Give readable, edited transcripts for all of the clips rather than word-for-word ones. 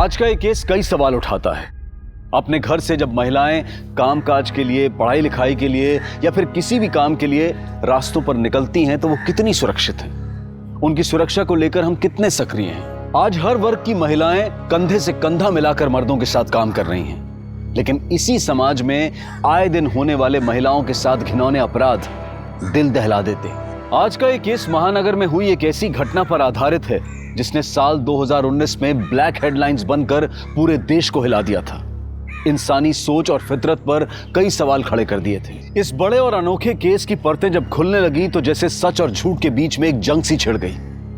आज का ये केस कई सवाल उठाता है। अपने घर से जब महिलाएं कामकाज के लिए, पढ़ाई लिखाई के लिए या फिर किसी भी काम के लिए रास्तों पर निकलती हैं तो वो कितनी सुरक्षित हैं? उनकी सुरक्षा को लेकर हम कितने सक्रिय हैं? आज हर वर्ग की महिलाएं कंधे से कंधा मिलाकर मर्दों के साथ काम कर रही हैं, लेकिन इसी समाज में आए दिन होने वाले महिलाओं के साथ घिनौने अपराध दिल दहला देते हैं। आज का ये केस महानगर में हुई एक ऐसी घटना पर आधारित है जिसने साल 2019 में ब्लैक हेडलाइंस बनकर पूरे देश को हिला दिया था। इंसानी सोच और फितरत पर कई सवाल खड़े कर दिए थे। इस बड़े और अनोखे केस की परतें जब खुलने लगी तो जैसे सच और झूठ के बीच में एक जंग सी छिड़ गई,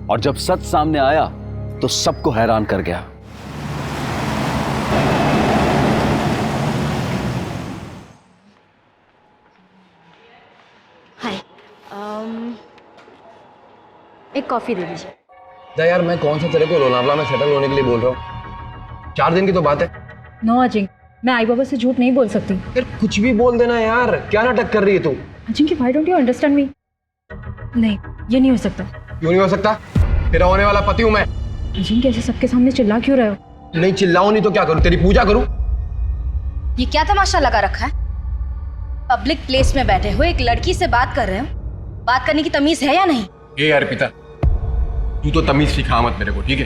और जब सच सामने आया तो सबको हैरान कर गया। हाय, एक कॉफी दे दीजिए। यार मैं कौन सा तेरे को लोनावला में सेटल होने के लिए बोल रहा हूँ? 4 दिन की तो बात है। नो अजिंक्य, मैं आई बाबा से झूठ नहीं बोल सकती। यार कुछ भी बोल देना यार, क्या नाटक कर रही है तू? Ajinkya, why don't you understand me? नहीं, ये नहीं हो सकता। क्यों नहीं हो सकता? तेरा होने वाला पति हूँ मैं। अजिंक्य, ऐसे सबके सामने चिल्ला क्यों रहे हो? नहीं चिल्लाऊं नहीं तो क्या करूँ? तेरी पूजा करूँ? ये क्या तमाशा लगा रखा है? पब्लिक प्लेस में बैठे हो, एक लड़की से बात कर रहे हो, बात करने की तमीज है या नहीं? ए यार पिता, तू तो तमीज सिखा मत मेरे को, ठीक है?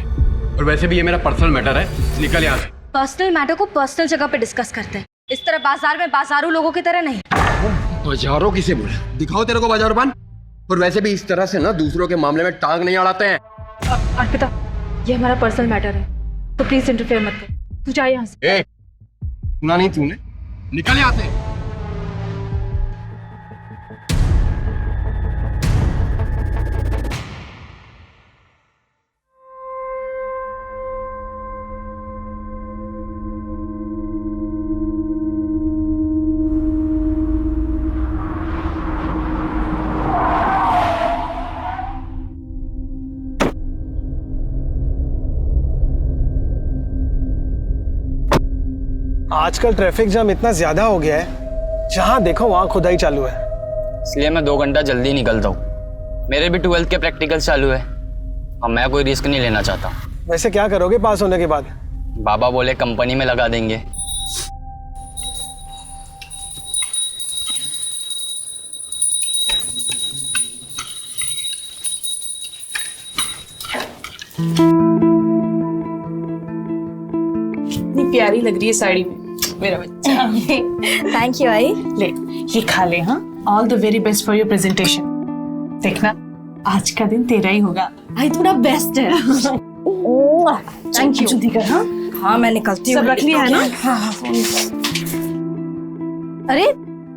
और वैसे भी ये मेरा पर्सनल मैटर है, निकल यहाँ से। पर्सनल मैटर को पर्सनल जगह पे डिस्कस करते हैं, इस तरह बाजार में बाजारू लोगों की तरह नहीं। बाजारों किसे बोले? दिखाओ तेरे को बाजारपान। और वैसे भी इस तरह से ना दूसरों के मामले में टांग नहीं अड़ाते हैं। अर्पिता, ये हमारा पर्सनल मैटर है, तो प्लीज इंटरफेयर मत कर। तू जा यहाँ से। ए, सुना नहीं तूने? निकल यहाँ से। आजकल ट्रैफिक जाम इतना ज्यादा हो गया है, जहां देखो वहां खुदाई चालू है। इसलिए मैं 2 घंटा जल्दी निकलता हूँ। मेरे भी 12th के प्रैक्टिकल चालू है और मैं कोई रिस्क नहीं लेना चाहता। वैसे क्या करोगे पास होने के बाद? बाबा बोले कंपनी में लगा देंगे। कितनी प्यारी लग रही है साड़ी में मेरा बच्चा। थैंक यू आई। ले ये खा ले। हाँ, all the very best for your presentation. देखना आज का दिन तेरा ही होगा। आई तू ना बेस्ट है। Thank you. जल्दी कर। हाँ हाँ मैं निकलती हूँ। सब रख लिया है ना? हाँ। अरे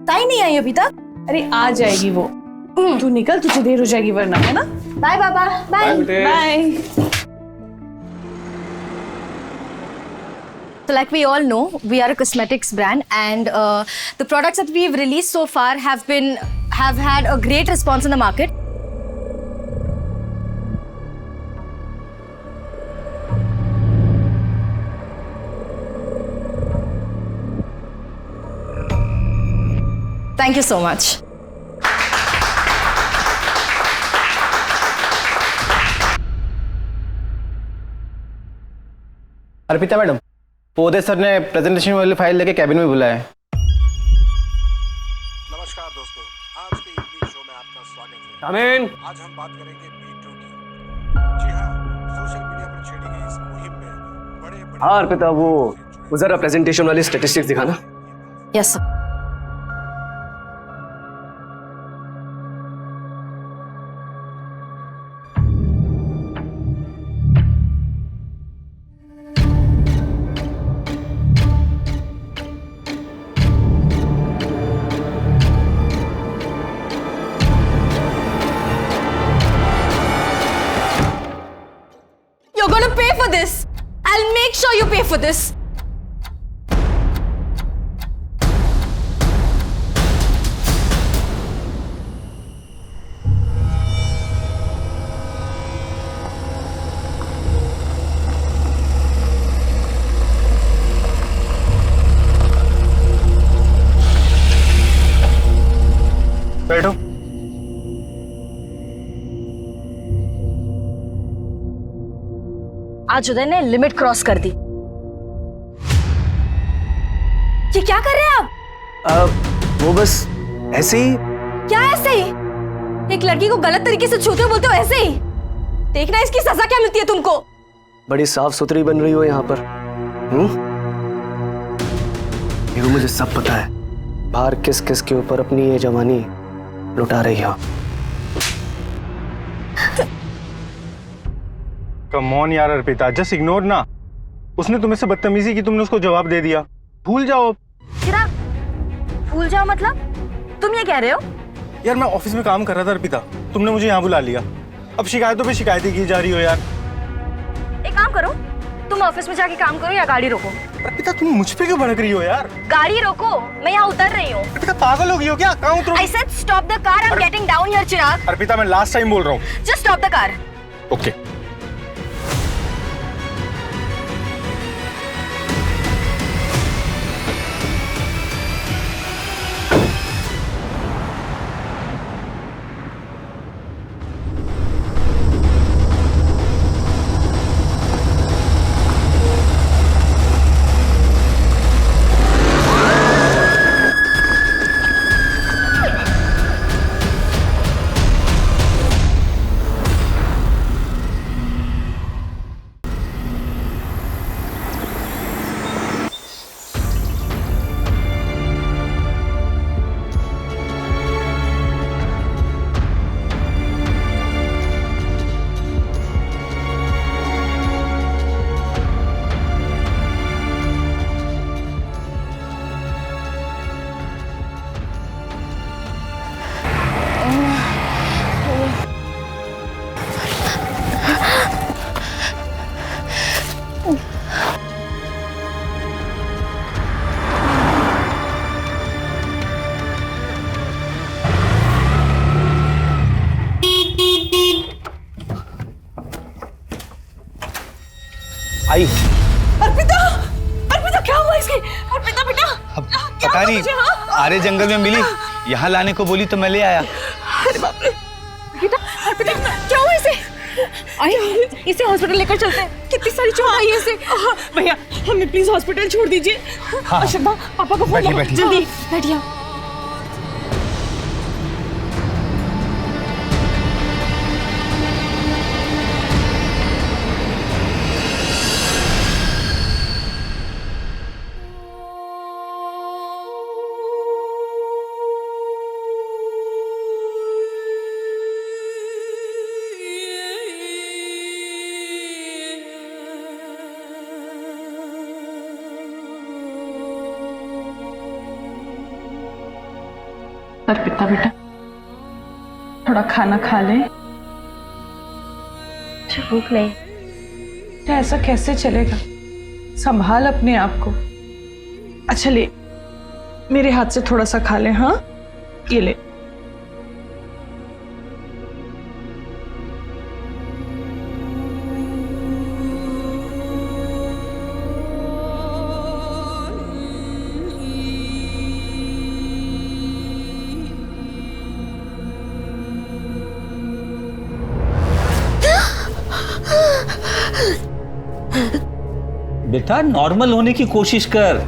ताई नहीं आई अभी तक? अरे आ जाएगी वो। तू निकल, तुझे देर हो जाएगी वरना, है ना? बाय बाबा। Bye bye. So like we all know, we are a cosmetics brand, and the products that we've released so far have had a great response in the market. Thank you so much. Arpita madam, Pode sir ने presentation वाली file लेके cabin में बुलाया है। नमस्कार दोस्तों, आज के इवनिंग शो में आपका स्वागत है। आमीन। आज हम बात करेंगे मीटू की। जी हाँ, सोशल मीडिया पर छेड़ी गई इस मुहिम में बड़े हाँ अर्पिता, वो जरा प्रेजेंटेशन वाली स्टैटिस्टिक्स दिखाना। Yes sir. You're gonna pay for this. I'll make sure you pay for this. बैठो। आज उदय ने लिमिट क्रॉस कर दी। ये क्या कर रहे हैं आप? वो बस ऐसे ही। क्या ऐसे ही? एक लड़की को गलत तरीके से छूते हो बोलते हो ऐसे ही? देखना इसकी सजा क्या मिलती है तुमको। बड़ी साफ सुथरी बन रही हो यहाँ पर। ये मुझे सब पता है, बाहर किस किस के ऊपर अपनी ये जवानी लुटा रही हो। कम ऑन यार अर्पिता, जस्ट इग्नोर ना। उसने तुम्हें से बदतमीजी की, तुमने उसको जवाब दे दिया। भूल जाओ। चिराग, भूल जाओ मतलब? तुम ये कह रहे हो? यार मैं ऑफिस में काम कर रहा था अर्पिता, तुमने मुझे यहाँ बुला लिया। अब शिकायतों पे शिकायतें की जा रही हो यार। एक काम करो, तुम ऑफिस में जाके काम करो या गाड़ी रोको। अर्पिता तुम मुझ पे क्यों भड़क रही हो यार? गाड़ी रोको, मैं यहाँ उतर रही हूँ। अर्पिता पागल हो गई हो क्या? कहाँ उतरो? I said stop the car, I'm getting down here, चिराग। अर्पिता मैं लास्ट टाइम बोल रहा हूँ। Just stop the car। Okay. आई। अर्पिता, अर्पिता क्या हुआ इसकी? अर्पिता बेटा, पता नहीं, आरे जंगल में मिली, यहाँ लाने को बोली तो मैं ले आया। अरे बाप रे। बेटा, अर्पिता क्या हुआ इसे? आइए इसे हॉस्पिटल लेकर चलते हैं। कितनी सारी चोट आई है इसे। भैया हमें प्लीज हॉस्पिटल छोड़ दीजिए। अशोक पापा को फोन लगाओ जल्दी। बैठिए। अर्पिता बेटा थोड़ा खाना खा ले। भूख नहीं। बेटा ऐसा कैसे चलेगा? संभाल अपने आप को। अच्छा ले, मेरे हाथ से थोड़ा सा खा ले। हाँ ये ले। बेटा नॉर्मल होने की कोशिश कर।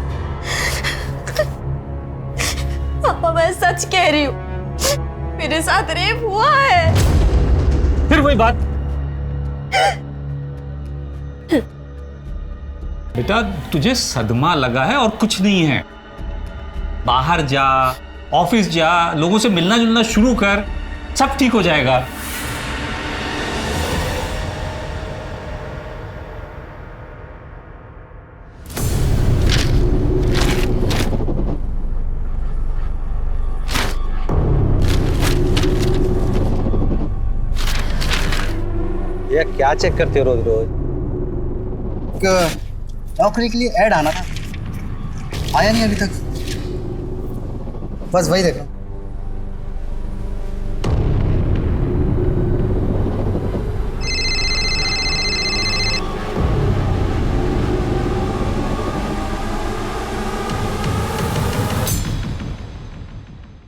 पापा मैं सच कह रही हूँ, मेरे साथ रेप हुआ है। फिर वही बात। बेटा तुझे सदमा लगा है और कुछ नहीं है। बाहर जा, ऑफिस जा, लोगों से मिलना जुलना शुरू कर, सब ठीक हो जाएगा। ये क्या चेक करते हो रोज रोज? नौकरी के लिए ऐड आना था, आया नहीं अभी तक। बस वही देखो।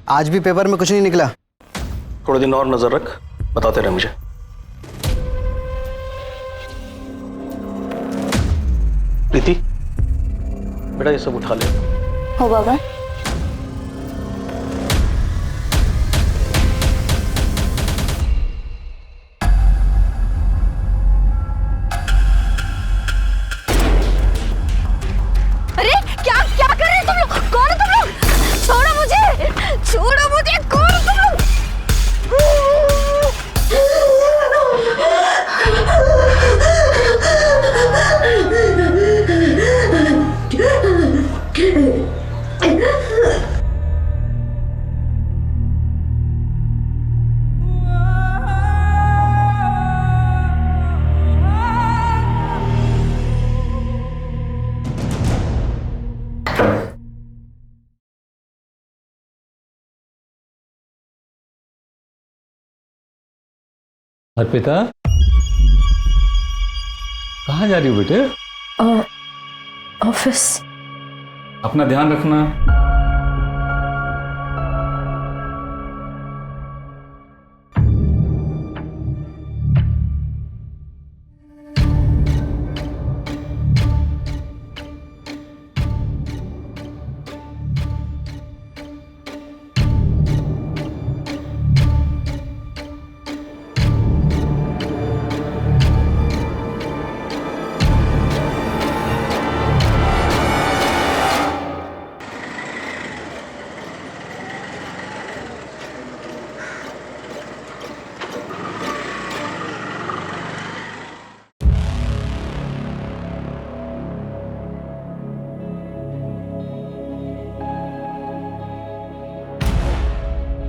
आज भी पेपर में कुछ नहीं निकला। थोड़े दिन और नजर रख, बताते रहे मुझे। प्रीति बेटा ये सब उठा ले। हो बाबा। अरे क्या क्या कर रहे हो तुम लोग? कौन हो तुम लोग? छोड़ो मुझे, छोड़ो मुझे, कौन हो तुम लोग? अर्पिता, कहाँ जा रही हो बेटे? ऑफिस। अपना ध्यान रखना।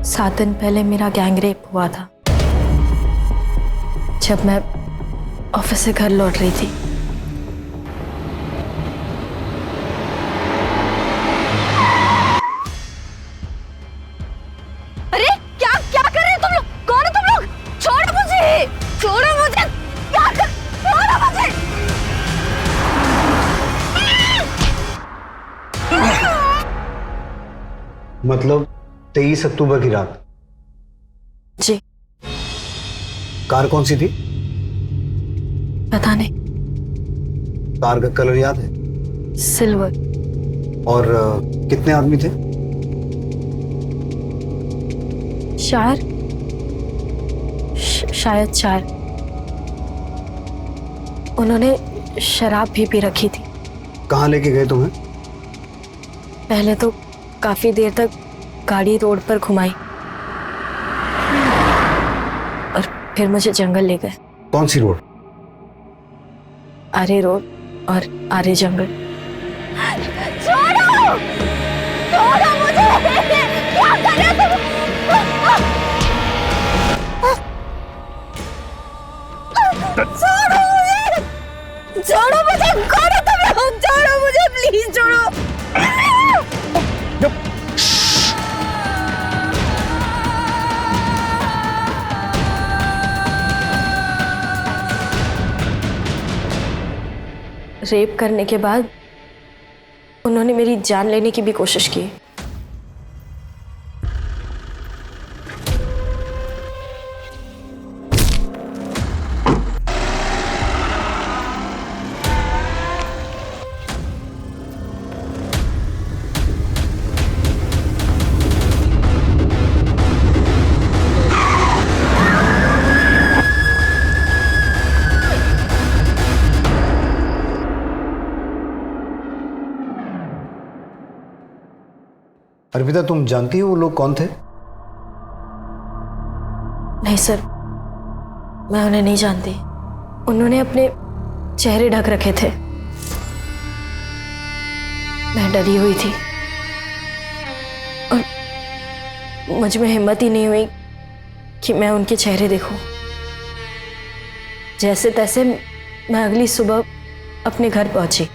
सात दिन पहले मेरा गैंग रेप हुआ था, जब मैं ऑफिस से घर लौट रही थी। अरे क्या क्या कर रहे हो तुम लोग? कौन हो तुम लोग? छोड़ो मुझे, छोड़ो मुझे, क्या कर, छोड़ो मुझे। मतलब 23 अक्टूबर की रात? जी। कार कौन सी थी? पता नहीं। कार का कलर याद है? सिल्वर। और कितने आदमी थे? शायद 4। उन्होंने शराब भी पी रखी थी। कहाँ लेके गए तुम्हें? पहले तो काफी देर तक गाड़ी रोड पर घुमाई और फिर मुझे जंगल ले गए। कौन सी रोड? आरे रोड और आरे जंगल। छोड़ो, छोड़ो मुझे, क्या कर रहे हो तुम? छोड़ो मुझे, छोड़ो मुझे, कौन हो तुम लोग? छोड़ो मुझे, प्लीज छोड़ो। रेप करने के बाद उन्होंने मेरी जान लेने की भी कोशिश की। अर्पिता, तुम जानती हो वो लोग कौन थे? नहीं सर, मैं उन्हें नहीं जानती। उन्होंने अपने चेहरे ढक रखे थे। मैं डरी हुई थी और मुझ में हिम्मत ही नहीं हुई कि मैं उनके चेहरे देखूं। जैसे तैसे मैं अगली सुबह अपने घर पहुंची।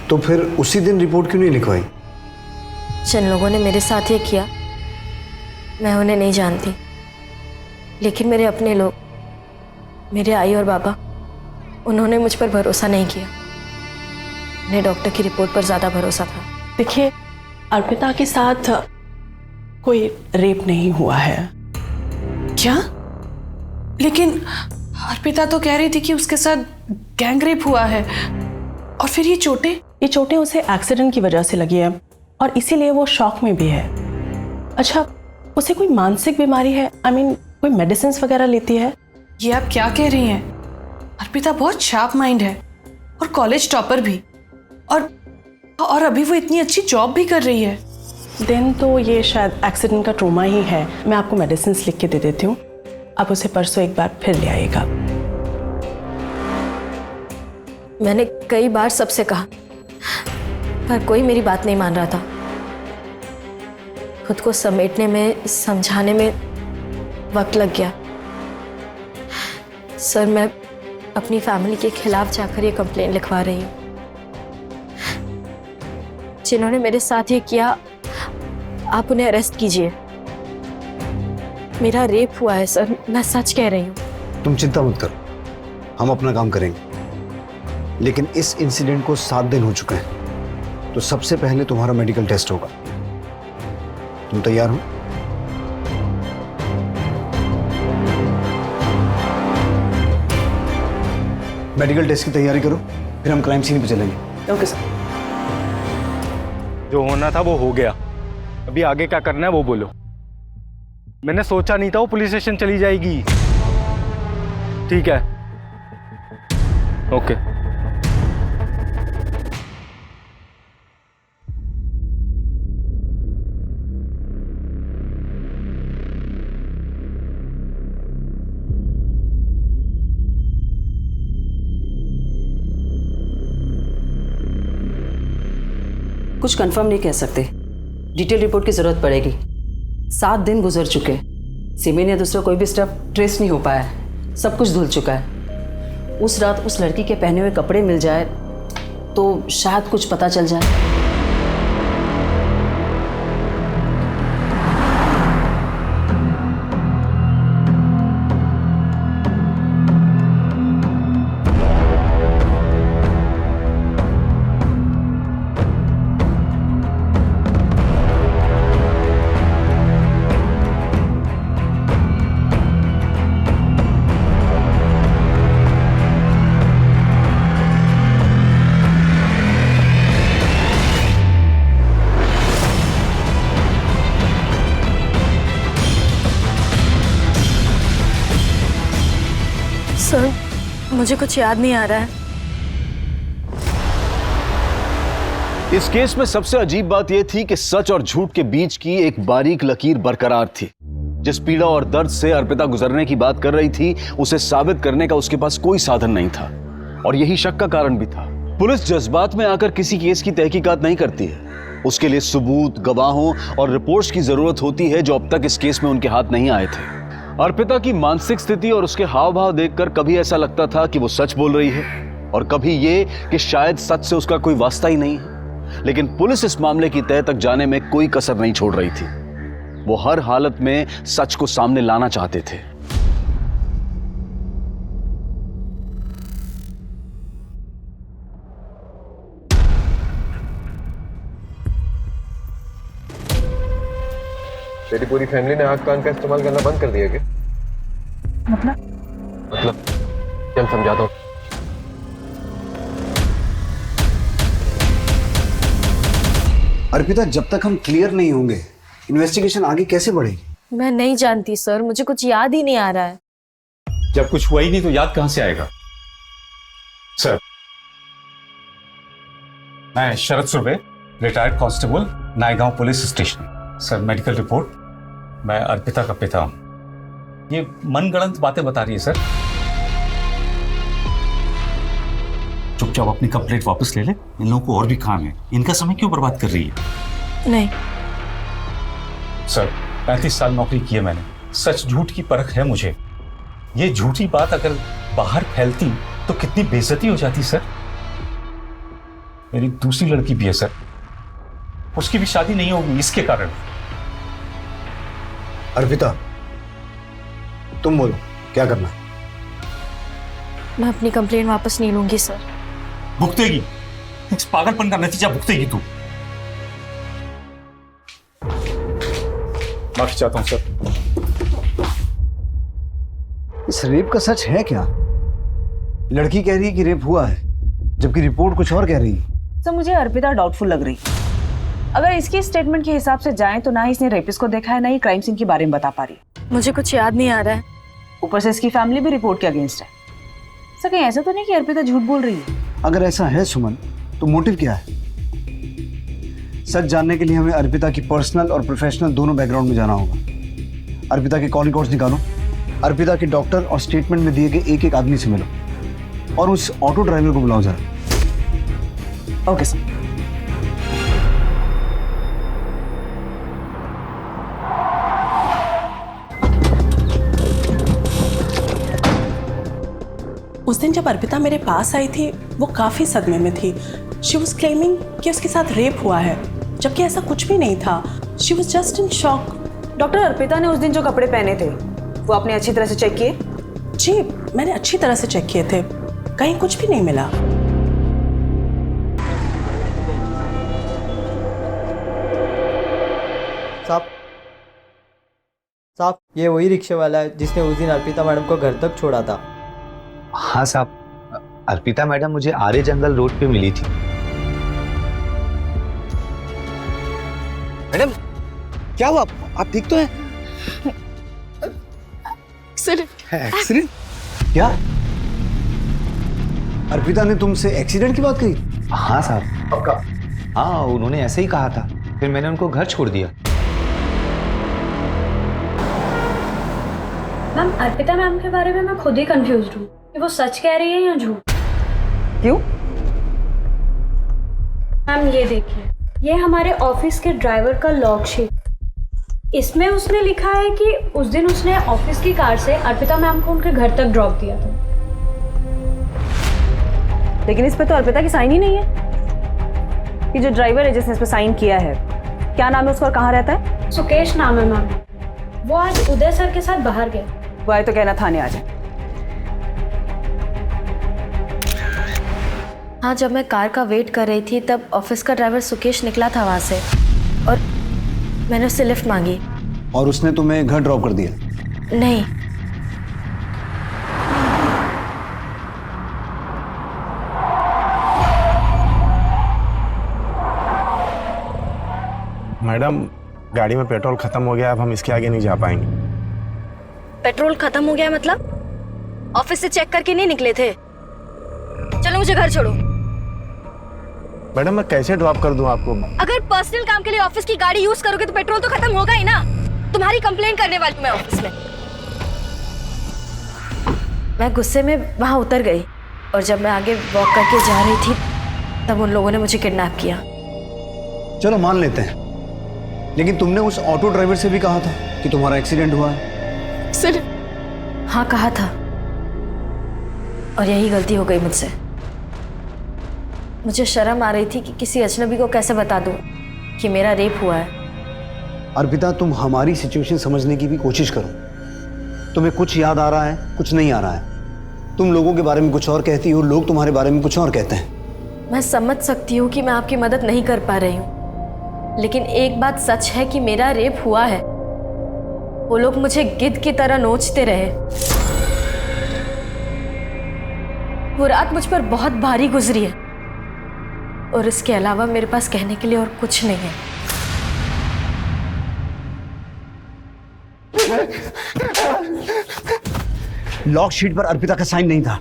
तो फिर उसी दिन रिपोर्ट क्यों नहीं लिखवाई? जिन लोगों ने मेरे साथ ये किया, मैं उन्हें नहीं जानती, लेकिन मेरे अपने लोग, मेरे आई और बाबा, उन्होंने मुझ पर भरोसा नहीं किया। उन्हें डॉक्टर की रिपोर्ट पर ज़्यादा भरोसा था। देखिए, अर्पिता के साथ कोई रेप नहीं हुआ है। क्या? लेकिन अर्पिता तो कह रही थी कि उसके साथ गैंग रेप हुआ है। और फिर ये चोटें उसे एक्सीडेंट की वजह से लगी है और इसीलिए वो शॉक में भी है। अच्छा, उसे कोई मानसिक बीमारी है? कोई मेडिसिन वगैरह लेती है? ये आप क्या कह रही हैं? अर्पिता बहुत शार्प माइंड है और कॉलेज टॉपर भी, और अभी वो इतनी अच्छी जॉब भी कर रही है। देन तो ये शायद एक्सीडेंट का ट्रॉमा ही है। मैं आपको मेडिसिन लिख के दे देती हूँ, आप उसे परसों एक बार फिर ले आइएगा। मैंने कई बार सबसे कहा, पर कोई मेरी बात नहीं मान रहा था। खुद को समेटने में, समझाने में वक्त लग गया। सर, मैं अपनी फैमिली के खिलाफ जाकर ये कंप्लेंट लिखवा रही हूँ। जिन्होंने मेरे साथ ये किया, आप उन्हें अरेस्ट कीजिए। मेरा रेप हुआ है सर, मैं सच कह रही हूँ। तुम चिंता मत करो, हम अपना काम करेंगे। लेकिन इस इंसिडेंट को 7 दिन हो चुके हैं, तो सबसे पहले तुम्हारा मेडिकल टेस्ट होगा। तुम तैयार हो? मेडिकल टेस्ट की तैयारी करो, फिर हम क्राइम सीन पे चलेंगे। Okay sir. जो होना था वो हो गया, अभी आगे क्या करना है वो बोलो। मैंने सोचा नहीं था वो पुलिस स्टेशन चली जाएगी। ठीक है, ओके। कुछ कंफर्म नहीं कह सकते, डिटेल रिपोर्ट की जरूरत पड़ेगी। 7 दिन गुजर चुके, सीमेन या दूसरा कोई भी स्टेप ट्रेस नहीं हो पाया है, सब कुछ धुल चुका है। उस रात उस लड़की के पहने हुए कपड़े मिल जाए तो शायद कुछ पता चल जाए। सर, मुझे कुछ याद नहीं आ रहा है। इस केस में सबसे अजीब बात यह थी कि सच और झूठ के बीच की एक बारीक लकीर बरकरार थी। जिस पीड़ा और दर्द से अर्पिता गुजरने की बात कर रही थी, उसे साबित करने का उसके पास कोई साधन नहीं था, और यही शक का कारण भी था। पुलिस जज्बात में आकर किसी केस की तहकीकात नहीं करती है। उसके लिए सबूत, गवाहों और रिपोर्ट्स की जरूरत होती है, जो अब तक इस केस में उनके हाथ नहीं आए थे। अर्पिता की मानसिक स्थिति और उसके हाव भाव देखकर कभी ऐसा लगता था कि वो सच बोल रही है, और कभी ये कि शायद सच से उसका कोई वास्ता ही नहीं है। लेकिन पुलिस इस मामले की तह तक जाने में कोई कसर नहीं छोड़ रही थी। वो हर हालत में सच को सामने लाना चाहते थे। तेरी पूरी फैमिली ने आग कान का इस्तेमाल करना बंद कर दिया क्या? मतलब चल समझाता हूँ। अर्पिता, जब तक हम क्लियर नहीं होंगे इन्वेस्टिगेशन आगे कैसे बढ़ेगी? मैं नहीं जानती सर, मुझे कुछ याद ही नहीं आ रहा है। जब कुछ हुआ ही नहीं तो याद कहां से आएगा? सर, मैं Sharad Surve, retired constable, Naigaon police station. Sir, medical report, मैं अर्पिता का पिता हूं। ये मनगढ़ंत बातें बता रही है सर। चुपचाप अपनी कंप्लेंट वापस ले ले, इन लोगों को और भी काम है। इनका समय क्यों बर्बाद कर रही है? नहीं सर, 35 साल नौकरी की है मैंने, सच झूठ की परख है मुझे। ये झूठी बात अगर बाहर फैलती तो कितनी बेइज्जती हो जाती सर। मेरी दूसरी लड़की भी है सर, उसकी भी शादी नहीं होगी इसके कारण। अर्पिता, तुम बोलो क्या करना है? मैं अपनी कंप्लेंट वापस नहीं लूंगी सर। भुगतेगी, इस पागलपन का नतीजा भुगतेगी तू। माफी चाहता हूं सर। इस रेप का सच है क्या? लड़की कह रही है कि रेप हुआ है, जबकि रिपोर्ट कुछ और कह रही है। सर मुझे अर्पिता डाउटफुल लग रही। अगर इसकी स्टेटमेंट के हिसाब से जाएं तो ना ही इसने रेपिस्ट को देखा है, ना ही क्राइम सीन के बारे में बता पा रही है। मुझे कुछ याद नहीं आ रहा है। ऊपर से इसकी फैमिली भी रिपोर्ट के अगेंस्ट है। सर कहीं ऐसा तो नहीं कि अर्पिता झूठ बोल रही है? अगर ऐसा है सुमन, तो मोटिव क्या है? सच जानने के लिए हमें अर्पिता की पर्सनल और प्रोफेशनल दोनों बैकग्राउंड में जाना होगा। अर्पिता के कॉल रिकॉर्ड्स निकालो, अर्पिता के डॉक्टर और स्टेटमेंट में दिए गए एक एक आदमी से मिलो, और उस ऑटो ड्राइवर को बुलाओ जरा। Okay sir. उस दिन जब अर्पिता मेरे पास आई थी वो काफ़ी सदमे में थी। शी वॉज क्लेमिंग कि उसके साथ रेप हुआ है, जबकि ऐसा कुछ भी नहीं था। She was just in shock. Doctor, Arpita ने उस दिन जो कपड़े पहने थे वो आपने अच्छी तरह से चेक किए? जी, मैंने अच्छी तरह से चेक किए थे, कहीं कुछ भी नहीं मिला। साहब, ये वही रिक्शे वाला है जिसने उस दिन अर्पिता मैडम को घर तक छोड़ा था। हाँ साहब, अर्पिता मैडम मुझे आर्य जंगल रोड पे मिली थी। मैडम, क्या हुआ? आप ठीक तो हैं? एक्सीडेंट? क्या? अर्पिता ने तुमसे एक्सीडेंट की बात कही? हाँ साहब। पक्का? हाँ, उन्होंने ऐसे ही कहा था, फिर मैंने उनको घर छोड़ दिया। मैम, अर्पिता मैम के बारे में मैं खुद ही कंफ्यूज्ड हूँ कि वो सच कह रही है या झूठ। क्यों? मैम ये देखिए, ये हमारे ऑफिस के ड्राइवर का लॉग शीट। इसमें उसने लिखा है कि उस दिन उसने ऑफिस की कार से अर्पिता मैम को उनके घर तक ड्रॉप किया था। लेकिन इस पे तो अर्पिता की साइन ही नहीं है। ये जो ड्राइवर है जिसने इस पे साइन किया है, क्या नाम है उसका और कहाँ रहता है? सुकेश नाम है मैम। वो आज उदय सर के साथ बाहर गए। वो आए तो कहना थाने आ जाए। हाँ, जब मैं कार का वेट कर रही थी तब ऑफिस का ड्राइवर सुकेश निकला था वहाँ से और मैंने उससे लिफ्ट मांगी। और उसने तुम्हें घर ड्रॉप कर दिया? नहीं। मैडम, गाड़ी में पेट्रोल खत्म हो गया, अब हम इसके आगे नहीं जा पाएंगे। पेट्रोल खत्म हो गया मतलब? ऑफिस से चेक करके नहीं निकले थे? चलो मुझे घर छोड़ो। मैडम, मैं कैसे ड्रॉप कर दूं आपको? अगर पर्सनल काम के लिए ऑफिस की गाड़ी यूज करोगे तो पेट्रोल तो खत्म होगा ही ना। तुम्हारी कंप्लेन करने वाली हूं मैं ऑफिस में। मैं गुस्से में वहां उतर गई और जब मैं आगे वॉक करके जा रही थी तब उन लोगों ने मुझे किडनैप किया। चलो मान लेते हैं, लेकिन तुमने उस ऑटो ड्राइवर से भी कहा था कि तुम्हारा एक्सीडेंट हुआ है। सर, हाँ कहा था, और यही गलती हो गई मुझसे। मुझे शर्म आ रही थी कि किसी अजनबी को कैसे बता दूं कि मेरा रेप हुआ है। अर्पिता, तुम हमारी सिचुएशन समझने की भी कोशिश करो। तुम्हें कुछ याद आ रहा है, कुछ नहीं आ रहा है। तुम लोगों के बारे में कुछ और कहती हो, लोग तुम्हारे बारे में कुछ और कहते हैं। मैं समझ सकती हूँ कि मैं आपकी मदद नहीं कर पा रही हूँ, लेकिन एक बात सच है कि मेरा रेप हुआ है। वो लोग मुझे गिद्ध की तरह नोचते रहे। वो रात मुझ पर बहुत भारी गुजरी है और इसके अलावा मेरे पास कहने के लिए और कुछ नहीं है। लॉक शीट पर अर्पिता का साइन नहीं था।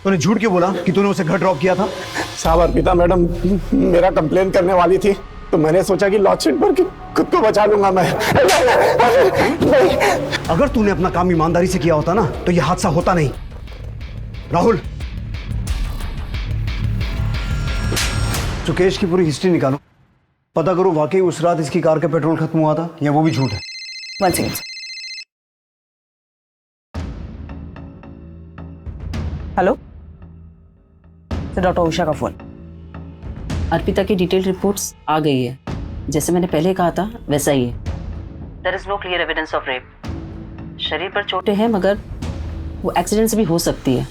तूने झूठ क्यों बोला कि तूने उसे घर ड्रॉप किया था? साहब, अर्पिता मैडम मेरा कंप्लेन करने वाली थी तो मैंने सोचा कि लॉक शीट पर खुद को बचा लूंगा मैं। अगर तूने अपना काम ईमानदारी से किया होता ना तो यह हादसा होता नहीं। राहुल, सुकेश की पूरी हिस्ट्री निकालो, पता करो वाकई उस रात इसकी कार का पेट्रोल खत्म हुआ था या वो भी झूठ है। One second. Hello sir, doctor Usha का फोन। अर्पिता की डिटेल रिपोर्ट्स आ गई है, जैसे मैंने पहले कहा था वैसा ही है। There is no clear evidence of rape. शरीर पर चोटें हैं मगर वो एक्सीडेंट से भी हो सकती है।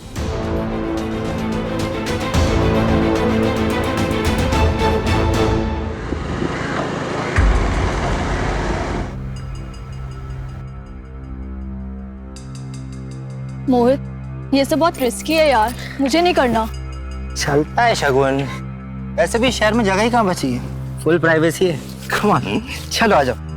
मोहित, ये सब बहुत रिस्की है यार, मुझे नहीं करना। चलता है शगुन। वैसे भी शहर में जगह ही कहाँ बची है, फुल प्राइवेसी है। कम ऑन, चलो आ जाओ।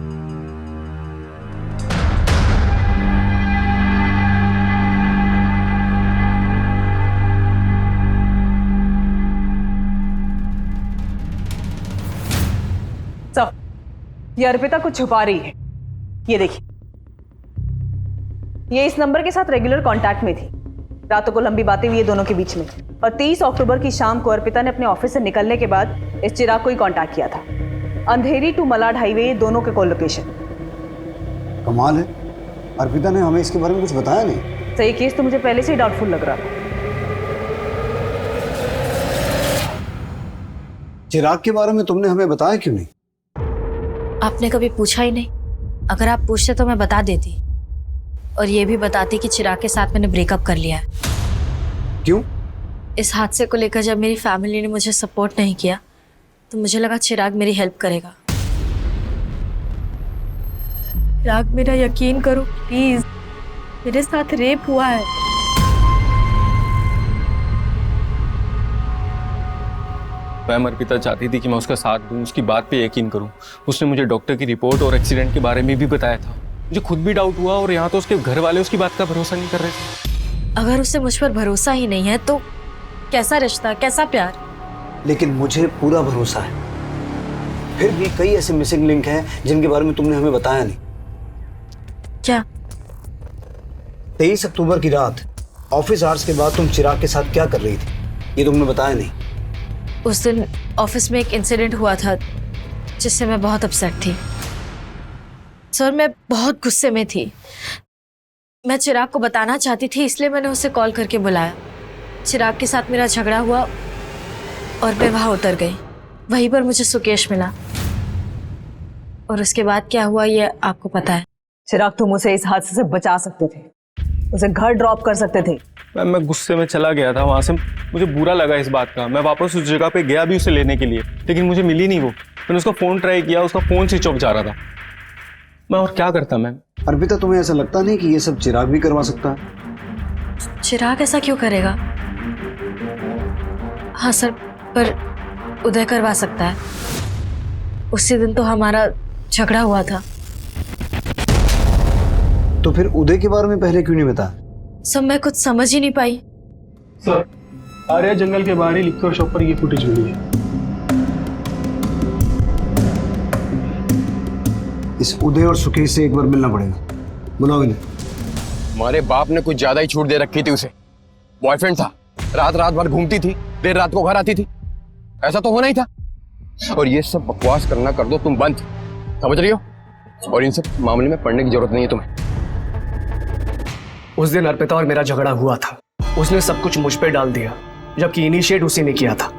ये अर्पिता कुछ छुपा रही है। ये देखिए, ये इस नंबर के साथ रेगुलर कांटेक्ट में थी। रातों को लंबी बातें हुई दोनों के बीच में, और 23 अक्टूबर की शाम को अर्पिता ने अपने ऑफिस से निकलने के बाद इस चिराग को ही कांटेक्ट किया था। अंधेरी टू मलाड हाईवे दोनों के कॉल लोकेशन। कमाल है, अर्पिता ने हमें इसके बारे में कुछ बताया नहीं। सही केस तो मुझे पहले से ही डाउटफुल लग रहा था। चिराग के बारे में तुमने हमें बताया क्यों नहीं? आपने कभी पूछा ही नहीं। अगर आप पूछते तो मैं बता देती, और ये भी बताती कि चिराग के साथ मैंने ब्रेकअप कर लिया है। क्यों? इस हादसे को लेकर जब मेरी फैमिली ने मुझे सपोर्ट नहीं किया तो मुझे लगा चिराग मेरी हेल्प करेगा। चिराग, मेरा यकीन करो प्लीज, मेरे साथ रेप हुआ है। मैम, अर्पिता चाहती थी कि मैं उसका साथ दूं, उसकी बात पे यकीन करूं। उसने मुझे डॉक्टर की रिपोर्ट और एक्सीडेंट के बारे में भी बताया था। मुझे खुद भी डाउट हुआ, और यहाँ तो उसके घर वाले उसकी बात का भरोसा नहीं कर रहे थे। अगर उसे मुझ पर भरोसा ही नहीं है तो कैसा रिश्ता, कैसा प्यार? लेकिन मुझे पूरा भरोसा है। फिर भी कई ऐसे मिसिंग लिंक हैं जिनके बारे में तुमने हमें बताया नहीं। क्या? 23 अक्टूबर की रात ऑफिस आवर्स के बाद तुम चिराग के साथ क्या कर रही थी, ये तुमने बताया नहीं। उस दिन ऑफिस में एक इंसिडेंट हुआ था जिससे मैं बहुत अपसेट थी। सर, मैं बहुत गुस्से में थी। मैं चिराग को बताना चाहती थी, इसलिए मैंने उसे कॉल करके बुलाया। चिराग के साथ मेरा झगड़ा हुआ और मैं वहां उतर गई। वहीं पर मुझे सुकेश मिला, और उसके बाद क्या हुआ ये आपको पता है। चिराग, तुम उसे इस हादसे से बचा सकते थे, उसे घर ड्रॉप कर सकते थे। मैं गुस्से में चला गया था वहां से। मुझे बुरा लगा इस बात का। मैं वापस उस जगह पे गया भी उसे लेने के लिए, लेकिन मुझे मिली नहीं वो। मैंने उसका फोन ट्राई किया, उसका फोन स्विच ऑफ जा रहा था। मैं और क्या करता मैम? अर्पिता, तुम्हें ऐसा लगता नहीं कि ये सब चिराग भी करवा सकता है? चिराग ऐसा क्यों करेगा? हाँ सर, पर उदय करवा सकता है। उसी दिन तो हमारा झगड़ा हुआ था। तो फिर उदय के बारे में पहले क्यों नहीं बताया? सब मैं कुछ समझ ही नहीं पाई। सर, आर्या जंगल के बाहर ही लिक्योर शॉप पर ये फुटेज मिली है। इस उदय और सुकेश से एक बार मिलना पड़ेगा। बुलाओ इन्हें। हमारे बाप ने कुछ ज्यादा ही छूट दे रखी थी उसे। बॉयफ्रेंड था, रात रात भर घूमती थी, देर रात को घर आती थी। ऐसा तो होना ही था। और ये सब बकवास करना कर दो तुम बंद, समझ रही हो? और इन सब मामले में पढ़ने की जरूरत नहीं है तुम्हें। उस दिन अर्पिता और मेरा झगड़ा हुआ था। उसने सब कुछ मुझ पे डाल दिया, जबकि इनिशिएट उसी ने किया था।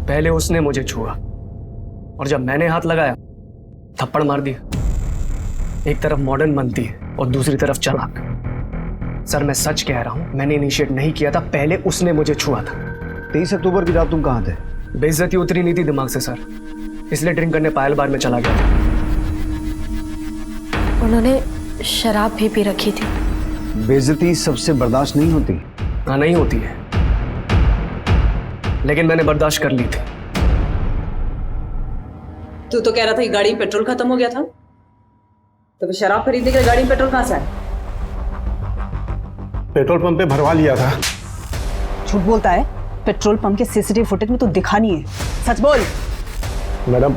पहले उसने मुझे छुआ, और जब मैंने हाथ लगाया थप्पड़ मार दिया। एक तरफ मॉडर्न बनती है और दूसरी तरफ चालाक। सर, मैं सच कह रहा हूं, मैंने इनिशिएट नहीं किया था, पहले उसने मुझे छुआ था। 23 अक्टूबर की रात तुम कहाँ थे? बेइज्जती उतरी नहीं थी दिमाग से सर, इसलिए ड्रिंक करने पायल बार में चला गया था। उन्होंने शराब भी पी रखी थी। बेइज्जती सबसे बर्दाश्त नहीं होती। हाँ, नहीं होती है, लेकिन मैंने बर्दाश्त कर ली थी। तू तो कह रहा था कि गाड़ी में पेट्रोल खत्म हो गया था, तो फिर शराब खरीदने के लिए गाड़ी में पेट्रोल कहां से आया? पेट्रोल पंप पे भरवा लिया था। झूठ बोलता है। पेट्रोल पंप के सीसीटीवी फुटेज में तो दिखा नहीं है, सच बोल। मैडम,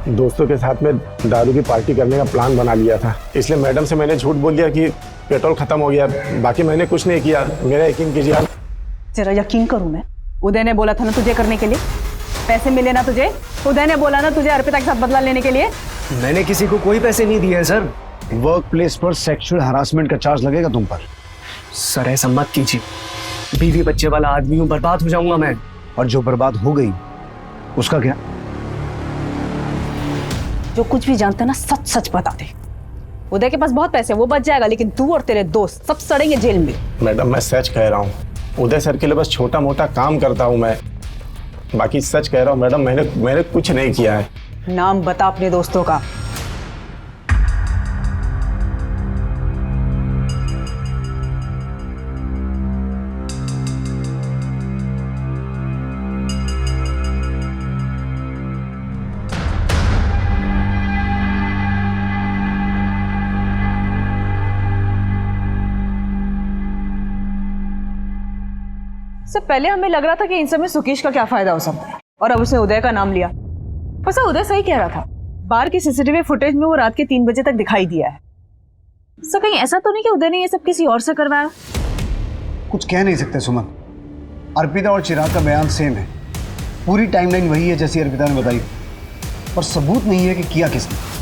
दोस्तों के साथ में दारू की पार्टी करने का प्लान बना लिया था, इसलिए मैडम से मैंने झूठ बोल दिया कि पेट्रोल खत्म हो गया। बाकी मैंने कुछ नहीं किया, मेरा यकीन कीजिए आप। तेरा यकीन करूं मैं? उदय ने बोला था ना तुझे करने के लिए, पैसे मिले ना तुझे। उदय ने बोला ना तुझे अर्पिता के साथ बदला लेने के लिए। मैंने किसी को कोई पैसे नहीं दिए सर। वर्क प्लेस पर सेक्सुअल हरासमेंट का चार्ज लगेगा तुम पर। सर, ऐसा मत कीजिए। बीवी बच्चे वाला आदमी हूं, बर्बाद हो जाऊंगा मैं। और जो बर्बाद हो गई उसका क्या? जो कुछ भी जानते ना सच सच बता दे। उदय के पास बहुत पैसे हैं, वो बच जाएगा, लेकिन तू और तेरे दोस्त सब सड़ेंगे जेल में। मैडम मैं सच कह रहा हूँ, उदय सर के लिए बस छोटा मोटा काम करता हूँ मैं, बाकी सच कह रहा हूँ मैडम, मैंने कुछ नहीं किया है। नाम बता अपने दोस्तों का। पहले हमें लग रहा था कि इन सब में सुकेश का क्या फायदा हो सकता है, और अब उसने उदय का नाम लिया। बस उदय सही कह रहा था, बार की सीसीटीवी फुटेज में वो रात के 3 बजे तक दिखाई दिया है। सो कहीं ऐसा तो नहीं कि उदय ने ये सब किसी और से करवाया? कुछ कह नहीं सकते सुमन, अर्पिता और चिराग का बयान सेम है, पूरी टाइमलाइन वही है जैसी अर्पिता ने बताई, पर सबूत नहीं है कि किया किसने।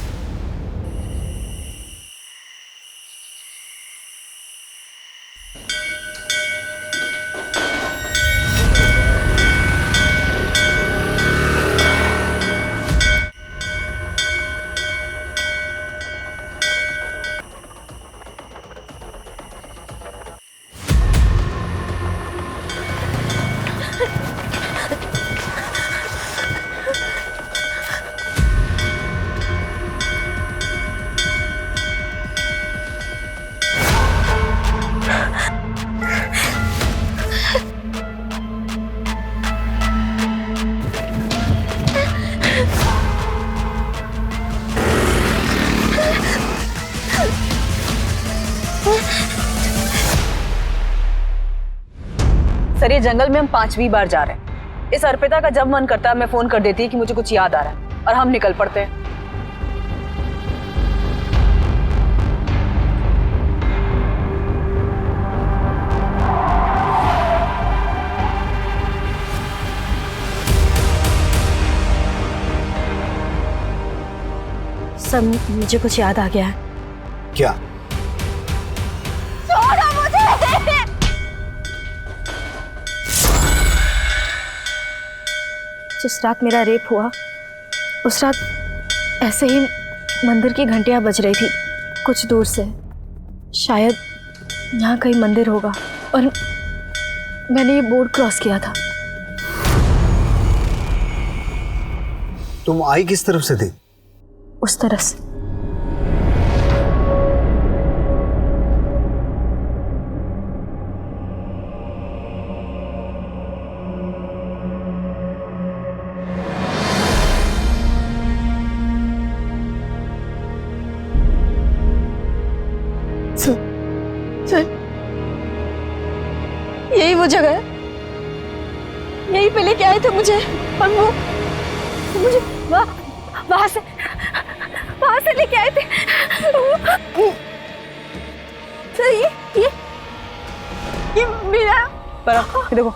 सर ये जंगल में हम 5वीं बार जा रहे हैं। इस अर्पिता का जब मन करता है मैं फोन कर देती है कि मुझे कुछ याद आ रहा है, और हम निकल पड़ते हैं। सर मुझे कुछ याद आ गया है। क्या? छोड़ो मुझे! जिस रात मेरा रेप हुआ उस रात ऐसे ही मंदिर की घंटियां बज रही थी कुछ दूर से, शायद यहाँ कहीं मंदिर होगा, और मैंने ये बोर्ड क्रॉस किया था। तुम आई किस तरफ से थी? उस तरफ से। सर यही वो जगह है, यही पे लेके आए थे मुझे, और वो मुझे वहां से लेके आए थे। सर ये मेरा देखो,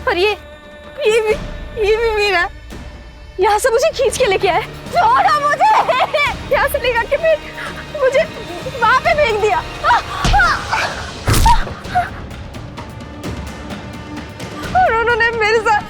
और ये भी मेरा, यहाँ से मुझे खींच के लेके आए। छोड़ो मुझे! यहाँ से लेकर के फिर मुझे वहां पे फेंक दिया। और उन्होंने मेरे साथ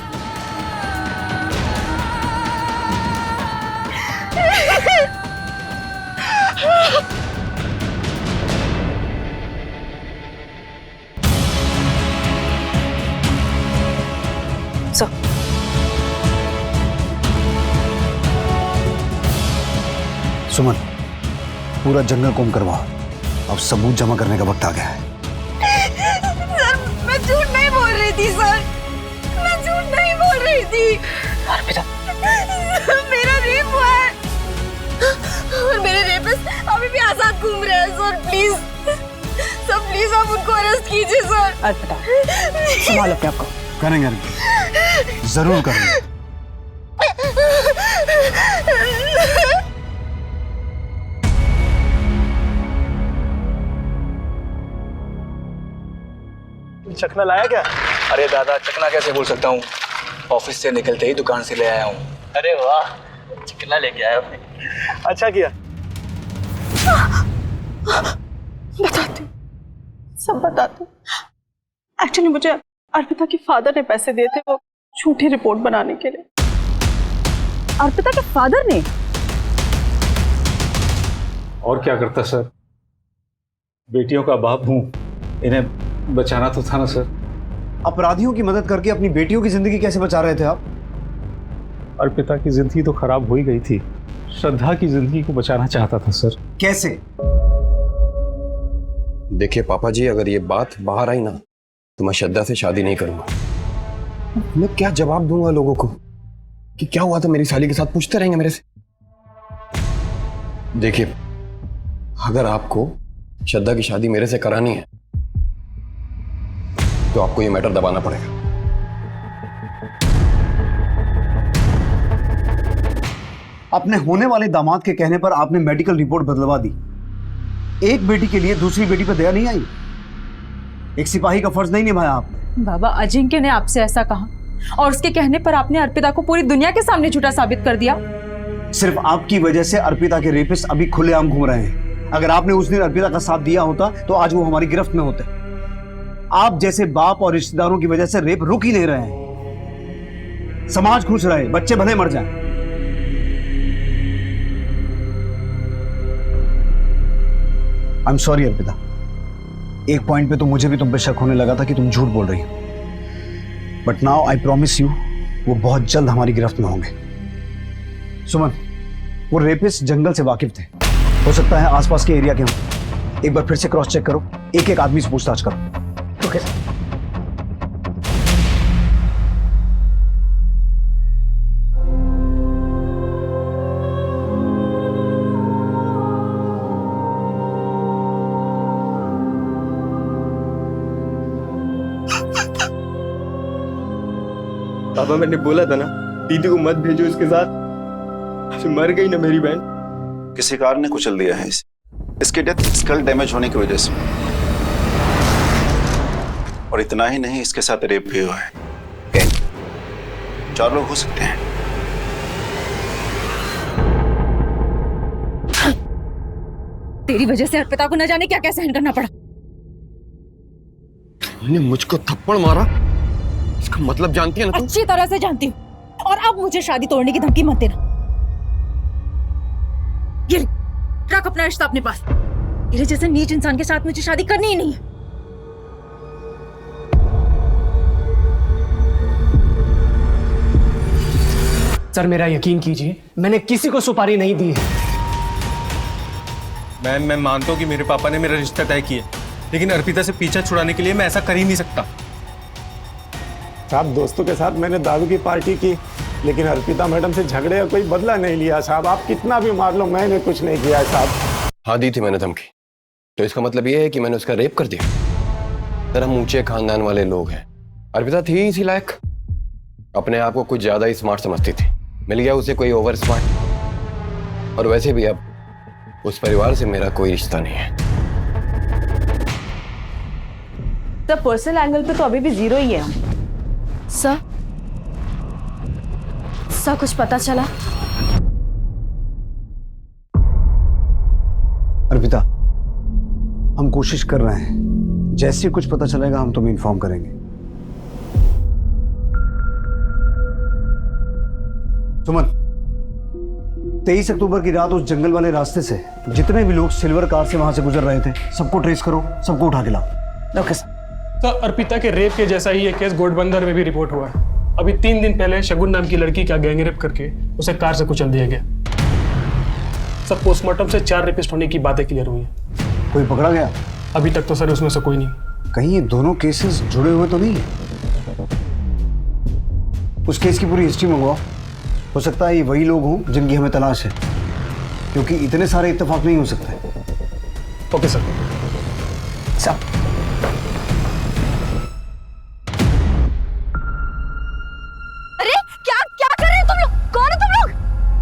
सुमन, पूरा जंगल कोम करवा, अब सबूत जमा करने का वक्त आ गया है। सर मैं झूठ नहीं बोल रही थी सर, मैं झूठ नहीं बोल रही थी। अर्पिता, मेरा रेप हुआ है और मेरे रेपिस्ट अभी भी आजाद घूम रहे हैं सर। प्लीज सर, प्लीज आप उनको अरेस्ट कीजिए सर। अर्पिता संभालो अपने आप को। करेंगे, जरूर करेंगे। चखना लाया क्या? अरे दादा, चखना कैसे बोल सकता हूँ, ऑफिस से निकलते ही दुकान से ले आया हूँ। अरे वाह, चखना लेके आया आपने, अच्छा किया। बताती, सब बताती। एक्चुअली मुझे अर्पिता के फादर ने पैसे दिए थे वो झूठी रिपोर्ट बनाने के लिए। अर्पिता के फादर ने? और क्या करता सर, बेटियों का बाप हूं, इन्हें बचाना तो था ना सर। अपराधियों की मदद करके अपनी बेटियों की जिंदगी कैसे बचा रहे थे आप? अर्पिता की जिंदगी तो खराब हो ही गई थी, श्रद्धा की जिंदगी को बचाना चाहता था सर। कैसे? देखिए पापा जी, अगर ये बात बाहर आई ना तो मैं श्रद्धा से शादी नहीं करूंगा। मैं क्या जवाब दूंगा लोगों को कि क्या हुआ था मेरी साली के साथ, पूछते रहेंगे मेरे से। देखिए, अगर आपको श्रद्धा की शादी मेरे से करानी है तो आपको ये मैटर दबाना पड़ेगा। अपने होने वाले दामाद के कहने पर आपने मेडिकल रिपोर्ट बदलवा दी। एक बेटी के लिए दूसरी बेटी पर दया नहीं आई? एक सिपाही का फर्ज नहीं निभाया आपने? बाबा, अजिंक्य ने आपसे ऐसा कहा और उसके कहने पर आपने अर्पिता को पूरी दुनिया के सामने झूठा साबित कर दिया। सिर्फ आपकी वजह से अर्पिता के रेपिस्ट अभी खुलेआम घूम रहे हैं। अगर आपने उस दिन अर्पिता का साथ दिया होता तो आज वो हमारी गिरफ्त में होते। आप जैसे बाप और रिश्तेदारों की वजह से रेप रुक ही नहीं रहे हैं। समाज खुश रहे, बच्चे भले मर जाएं। आई एम सॉरी अर्पिता, एक पॉइंट पे तो मुझे भी तुम पे शक होने लगा था कि तुम झूठ बोल रही हो, but now I promise you वो बहुत जल्द हमारी गिरफ्त में होंगे। सुमन, वो रेपिस्ट जंगल से वाकिफ थे, हो सकता है आसपास के एरिया के हों। एक बार फिर से क्रॉस चेक करो, एक एक आदमी से पूछताछ करो। Okay sir. पापा, मैंने बोला था ना दीदी को मत भेजो इसके साथ, मर गई ना मेरी बहन। किसी कार ने कुचल दिया है इसे। इसकी डेथ स्कल डैमेज होने की वजह से, और इतना ही नहीं, इसके साथ रेप भी हुआ है। 4 लोग हो सकते हैं। तेरी वजह से अर्पिता को न जाने क्या क्या सहन करना पड़ा। तुमने मुझको थप्पड़ मारा, इसका मतलब जानती है ना तुम? अच्छी तरह से जानती हूँ, और अब मुझे शादी तोड़ने की धमकी मत देना। ये रख अपना रिश्ता अपने पास। तेरे जैसे नीच इंसान के साथ मुझे शादी करनी ही नहीं है। सर, मेरा यकीन कीजिए, मैंने किसी को सुपारी नहीं दी है। मैं मानता हूँ कि मेरे पापा ने मेरा रिश्ता तय किया, लेकिन अर्पिता से पीछा छुड़ाने के लिए मैं ऐसा कर ही नहीं सकता। साहब, दोस्तों के साथ मैंने दारू की पार्टी की, लेकिन अर्पिता मैडम से झगड़े का कोई बदला नहीं लिया साहब। आप कितना भी मार लो, मैंने कुछ नहीं किया है साहब। हाँ, दी थी मैंने धमकी, तो इसका मतलब ये है कि मैंने उसका रेप कर दिया? सर, हम ऊंचे खानदान वाले लोग हैं। अर्पिता थी इसी लायक, अपने आप को कुछ ज्यादा ही स्मार्ट समझती थी। मिल गया उसे कोई ओवर स्मार्ट, और वैसे भी अब उस परिवार से मेरा कोई रिश्ता नहीं है। तो पर्सनल एंगल पे तो अभी भी 0 ही है। सर, कुछ पता चला? अर्पिता, हम कोशिश कर रहे हैं, जैसे कुछ पता चलेगा हम तुम्हें इन्फॉर्म करेंगे। सुमन, 23 अक्टूबर की रात उस जंगल वाले रास्ते से जितने भी लोग सिल्वर कार से वहां से गुजर रहे थे, सबको ट्रेस करो, सबको उठा के लाओ। Okay sir. अर्पिता के रेप के जैसा ही ये केस घोड़बंदर में भी रिपोर्ट हुआ है। अभी 3 दिन पहले शगुन नाम की लड़की का गैंगरेप करके उसे कार से कुचल दिया गया। सब पोस्टमार्टम से 4 रेपिस्ट होने की बातें क्लियर हुई हैं। कोई पकड़ा गया? अभी तक तो सर उसमें से कोई नहीं। कहीं ये दोनों केसेस जुड़े हुए तो नहीं? उस केस की पूरी हिस्ट्री मंगवाओ, हो सकता है ये वही लोग हों जिनकी हमें तलाश है, क्योंकि इतने सारे इत्तेफाक नहीं हो सकते। Okay sir. अरे क्या क्या कर रहे हो तुम लोग? कौन हो तुम लोग?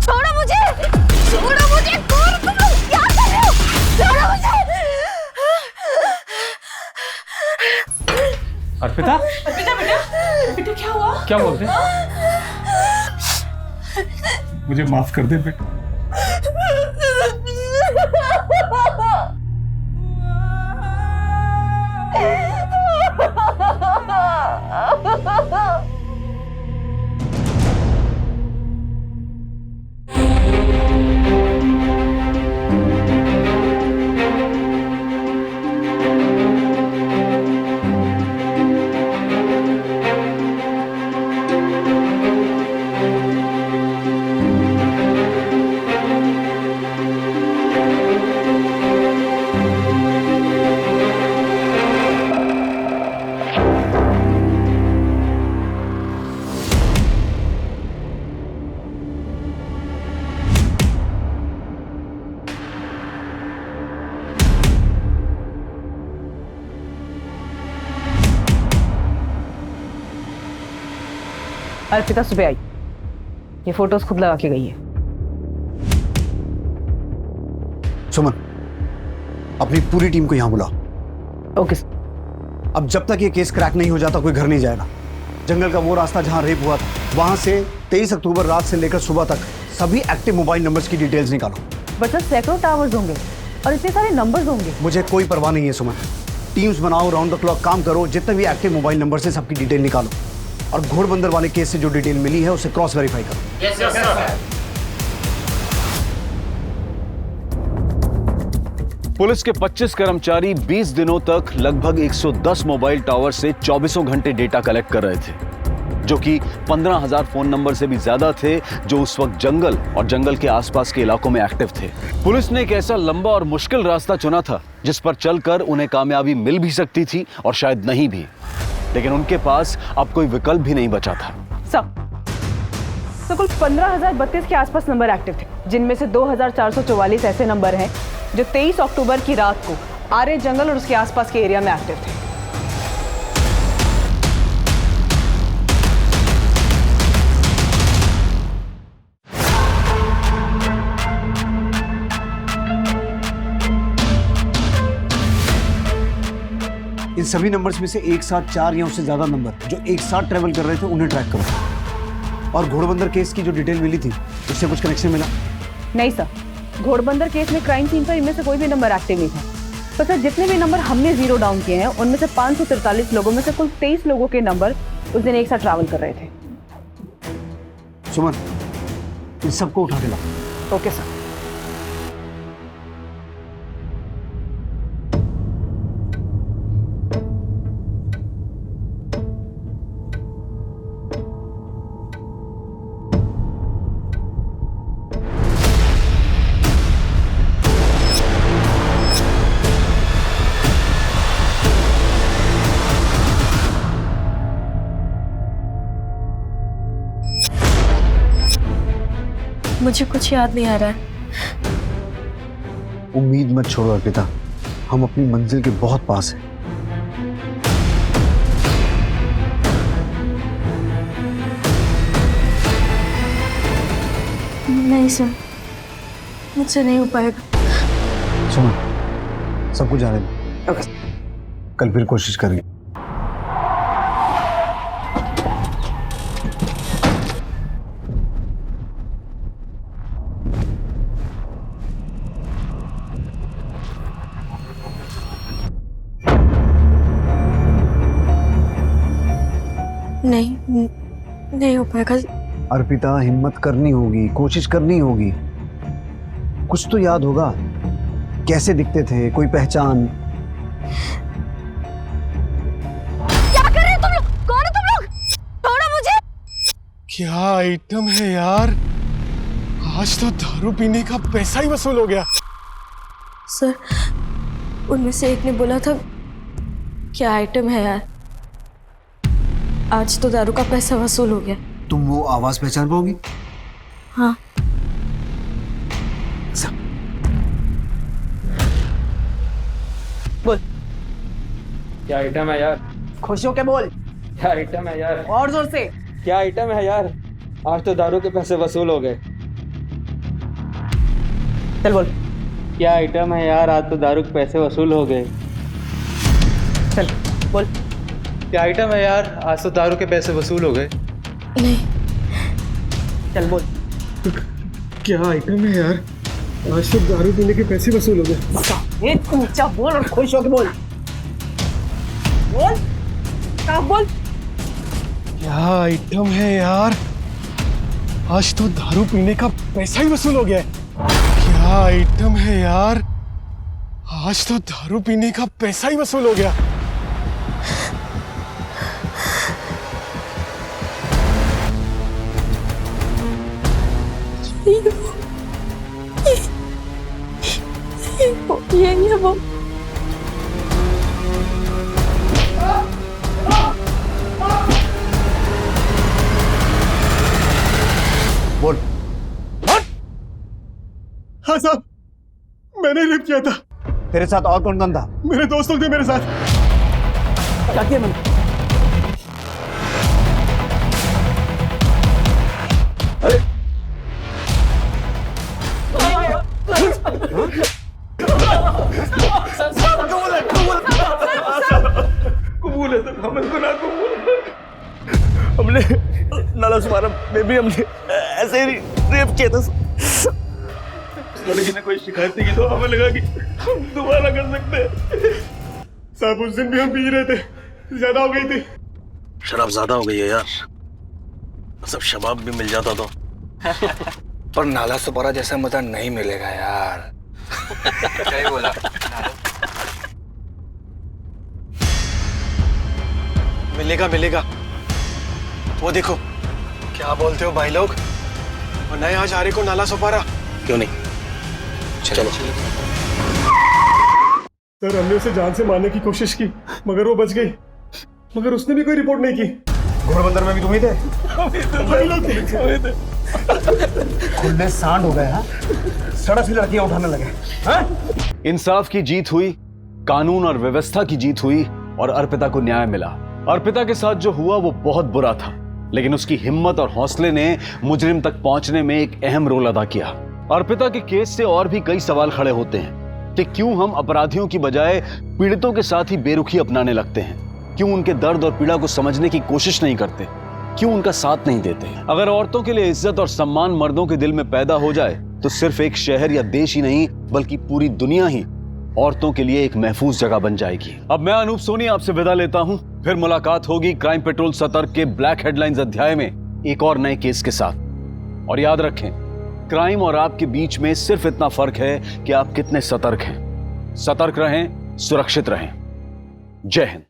छोड़ो मुझे, छोड़ो मुझे, कौन हो तुम लोग? क्या कर रहे हो? छोड़ो मुझे। अर्पिता, अर्पिता बेटा, बेटा क्या हुआ? क्या बोलते हैं? मुझे माफ कर दे बेटा। अर्पिता सुबह आई, ये फोटोज खुद लगा के गई है। सुमन, अपनी पूरी टीम को यहाँ बुलाओ। ओके। अब जब तक ये केस क्रैक नहीं हो जाता कोई घर नहीं जाएगा। जंगल का वो रास्ता जहाँ रेप हुआ था, वहां से 23 अक्टूबर रात से लेकर सुबह तक सभी एक्टिव मोबाइल नंबर्स की डिटेल्स निकालो। बट सर सैकड़ों टावर्स होंगे और इतने सारे नंबर्स होंगे। मुझे कोई परवाह नहीं है सुमन, टीम्स बनाओ, राउंड द क्लॉक काम करो, जितने भी एक्टिव मोबाइल नंबर से सबकी डिटेल निकालो और घोड़बंदर वाले केस से जो डिटेल मिली है उसे क्रॉस वेरीफाई करो। Yes sir. पुलिस के 25 कर्मचारी 20 दिनों तक लगभग 110 मोबाइल टावर से 24 घंटे डेटा कलेक्ट कर रहे थे, जो कि 15,000 फोन नंबर से भी ज्यादा थे जो उस वक्त जंगल और जंगल के आसपास के इलाकों में एक्टिव थे। पुलिस ने एक ऐसा लंबा और मुश्किल रास्ता चुना था जिस पर चलकर उन्हें कामयाबी मिल भी सकती थी और शायद नहीं भी, लेकिन उनके पास अब कोई विकल्प भी नहीं बचा था। तो कुल 15,032 के आसपास नंबर एक्टिव थे, जिनमें से 2,444 ऐसे नंबर हैं जो 23 अक्टूबर की रात को आर्य जंगल और उसके आसपास के एरिया में एक्टिव थे। इन सभी नंबर्स में से एक साथ 4 या उससे ज्यादा नंबर जो एक साथ ट्रेवल कर रहे थे उन्हें ट्रैक करो। और घोड़बंदर केस की जो डिटेल मिली थी उससे कुछ कनेक्शन मिला? नहीं सर, घोड़बंदर केस में क्राइम सीन पर इनमें से कोई भी नंबर एक्टिव नहीं था। तो सर जितने भी नंबर हमने जीरो डाउन किए हैं उनमें से 543 लोगों में से कुल 23 लोगों के नंबर उस दिन एक साथ ट्रैवल कर रहे थे। सुमन, इन सबको उठा के लाओ। Okay sir. मुझे कुछ याद नहीं आ रहा है। उम्मीद मत छोड़ो अर्पिता, हम अपनी मंजिल के बहुत पास हैं। नहीं सर, मुझसे नहीं हो पाएगा। सुमन, सब कुछ जाने दो। कल फिर कोशिश करेंगे। नहीं हो पाएगा। अर्पिता, हिम्मत करनी होगी, कोशिश करनी होगी। कुछ तो याद होगा, कैसे दिखते थे, कोई पहचान? क्या कर रहे हो तुम लोग? कौन हो तुम लोग? छोड़ो मुझे। क्या आइटम है यार, आज तो दारू पीने का पैसा ही वसूल हो गया। सर, उनमें से एक ने बोला था क्या आइटम है यार, आज तो दारू का पैसा वसूल हो गया। तुम वो आवाज पहचान पाओगी? हाँ। बोल। क्या आइटम है यार? खुश हो के बोल। क्या आइटम है यार? और जोर से। क्या आइटम है यार? आज तो दारू के पैसे वसूल हो गए। चल बोल। क्या आइटम है यार? आज तो दारू के पैसे वसूल हो गए। चल बोल। क्या आइटम है यार? आज तो दारू के पैसे वसूल हो गए। नहीं। चल बोल। क्या आइटम है यार? आज तो दारू पीने के पैसे वसूल हो गए। ऊंचा बोल और खुश होके बोल। बोल। साफ बोल। क्या आइटम है यार? आज तो दारू पीने का पैसा ही वसूल हो गया। क्या आइटम है यार? आज तो दारू पीने का पैसा ही वसूल हो गया। ये वो बोल। हाँ साहब, मैंने रेप किया था। तेरे साथ और कौन कौन था? मेरे दोस्त लोग थे मेरे साथ। क्या किया मैंने? कबूल है सर, हमें गुनाह कबूल है। हमने नालासोपारा में भी हमने ऐसे ही रेप किया था। लड़की ने कोई शिकायत नहीं की तो हमें लगा कि हम दोबारा कर सकते हैं। साहब उस दिन भी हम पी रहे थे, ज्यादा हो गई थी। शराब ज्यादा हो गई है यार, सब शबाब भी मिल जाता तो। पर नालासोपारा जैसा मजा नहीं मिलेगा यार। सही बोला। मिलेगा मिलेगा, वो देखो। क्या बोलते हो भाई लोग, और नए आज आ रहे को नालासोपारा क्यों नहीं, चलो। सर हमने उसे जान से मारने की कोशिश की मगर वो बच गई, मगर उसने भी कोई रिपोर्ट नहीं की। घोड़बंदर में भी तुम ही थे? वही लोग थे। खुले सांड हो गए। हाँ, सड़क से लड़कियां उठाने लगे। हाँ? इंसाफ की जीत हुई, कानून और व्यवस्था की जीत हुई और अर्पिता को न्याय मिला। अर्पिता के साथ जो हुआ वो बहुत बुरा था, लेकिन उसकी हिम्मत और हौसले ने मुजरिम तक पहुंचने में एक अहम रोल अदा किया। अर्पिता के केस से और भी कई सवाल खड़े होते हैं कि क्यों हम अपराधियों की बजाय पीड़ितों के साथ ही बेरुखी अपनाने लगते हैं, क्यों उनके दर्द और पीड़ा को समझने की कोशिश नहीं करते, क्यों उनका साथ नहीं देते। अगर औरतों के लिए इज्जत और सम्मान मर्दों के दिल में पैदा हो जाए तो सिर्फ एक शहर या देश ही नहीं बल्कि पूरी दुनिया ही औरतों के लिए एक महफूज जगह बन जाएगी। अब मैं अनूप सोनी आपसे विदा लेता हूं, फिर मुलाकात होगी क्राइम पेट्रोल सतर्क के ब्लैक हेडलाइंस अध्याय में एक और नए केस के साथ। और याद रखें, क्राइम और आपके बीच में सिर्फ इतना फर्क है कि आप कितने सतर्क हैं। सतर्क रहें, सुरक्षित रहें। जय हिंद।